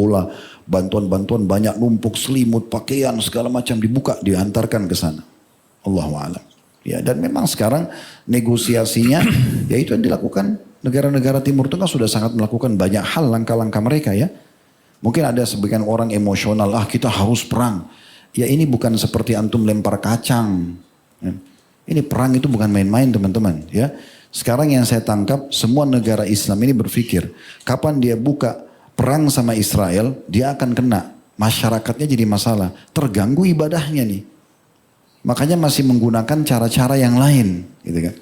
bola, bantuan-bantuan banyak numpuk, selimut, pakaian, segala macam dibuka, diantarkan ke sana. Allahu a'lam. Ya, dan memang sekarang negosiasinya, ya itu yang dilakukan negara-negara Timur Tengah sudah sangat melakukan banyak hal langkah-langkah mereka ya. Mungkin ada sebagian orang emosional, kita harus perang. Ya ini bukan seperti antum lempar kacang. Ya. Ini perang itu bukan main-main teman-teman ya. Sekarang yang saya tangkap semua negara Islam ini berpikir kapan dia buka perang sama Israel dia akan kena. Masyarakatnya jadi masalah. Terganggu ibadahnya nih. Makanya masih menggunakan cara-cara yang lain. Gitu kan.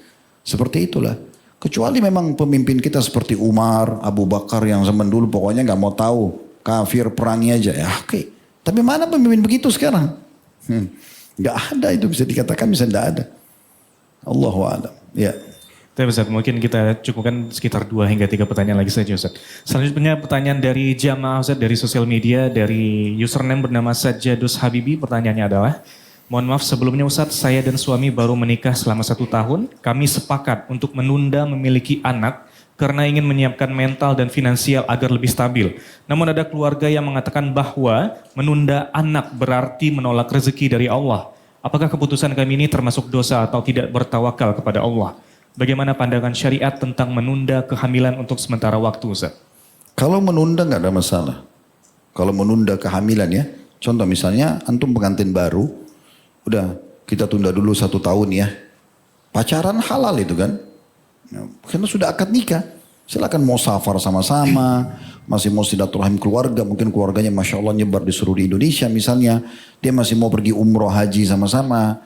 Seperti itulah. Kecuali memang pemimpin kita seperti Umar, Abu Bakar yang zaman dulu pokoknya gak mau tahu. Kafir perangi aja. Ya oke. Tapi mana pemimpin begitu sekarang? Gak ada itu bisa dikatakan bisa tidak ada. Allahu a'lam. Ya. Tapi Ustaz, mungkin kita cukupkan sekitar 2 hingga 3 pertanyaan lagi saja Ustaz. Selanjutnya pertanyaan dari jamaah Ustaz dari sosial media, dari username bernama Sajadus Habibi. Pertanyaannya adalah, mohon maaf sebelumnya Ustaz, saya dan suami baru menikah selama 1 tahun. Kami sepakat untuk menunda memiliki anak karena ingin menyiapkan mental dan finansial agar lebih stabil. Namun ada keluarga yang mengatakan bahwa menunda anak berarti menolak rezeki dari Allah. Apakah keputusan kami ini termasuk dosa atau tidak bertawakal kepada Allah? Bagaimana pandangan syariat tentang menunda kehamilan untuk sementara waktu Ustaz? Kalau menunda nggak ada masalah. Kalau menunda kehamilan ya. Contoh misalnya antum pengantin baru. Udah kita tunda dulu 1 tahun ya. Pacaran halal itu kan. Karena sudah akad nikah. Silakan mau safar sama-sama. Masih mau silaturahim keluarga. Mungkin keluarganya Masya Allah nyebar di seluruh Indonesia misalnya. Dia masih mau pergi umroh haji sama-sama.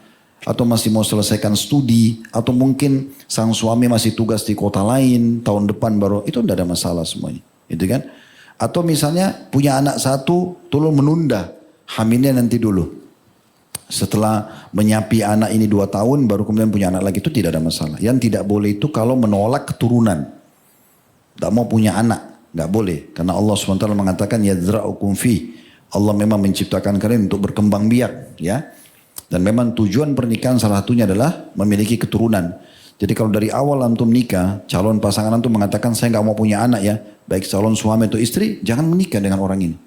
Atau masih mau selesaikan studi. Atau mungkin sang suami masih tugas di kota lain. Tahun depan baru. Itu tidak ada masalah semuanya. Gitu kan. Atau misalnya punya anak 1. Tolong menunda. Hamilnya nanti dulu. Setelah menyapi anak ini 2 tahun. Baru kemudian punya anak lagi. Itu tidak ada masalah. Yang tidak boleh itu kalau menolak keturunan. Tidak mau punya anak. Tidak boleh. Karena Allah SWT mengatakan. Yadzra'ukum fi. Allah memang menciptakan kalian untuk berkembang biak. Ya. Dan memang tujuan pernikahan salah satunya adalah memiliki keturunan. Jadi kalau dari awal antum nikah, calon pasangan antum mengatakan saya nggak mau punya anak ya, baik calon suami atau istri, jangan menikah dengan orang ini.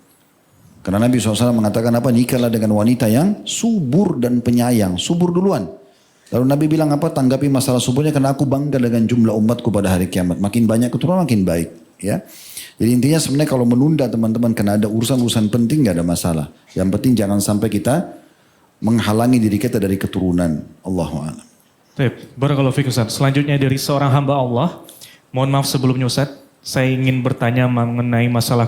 Karena Nabi SAW mengatakan apa? Nikahlah dengan wanita yang subur dan penyayang. Subur duluan. Lalu Nabi bilang apa? Tanggapi masalah suburnya karena aku bangga dengan jumlah umatku pada hari kiamat. Makin banyak keturunan makin baik. Ya. Jadi intinya sebenarnya kalau menunda teman-teman karena ada urusan-urusan penting nggak ada masalah. Yang penting jangan sampai kita menghalangi diri kita dari keturunan. Allahu a'lam. Baik, barakallahu fiik Ustaz. Selanjutnya dari seorang hamba Allah. Mohon maaf sebelumnya Ustaz, saya ingin bertanya mengenai masalah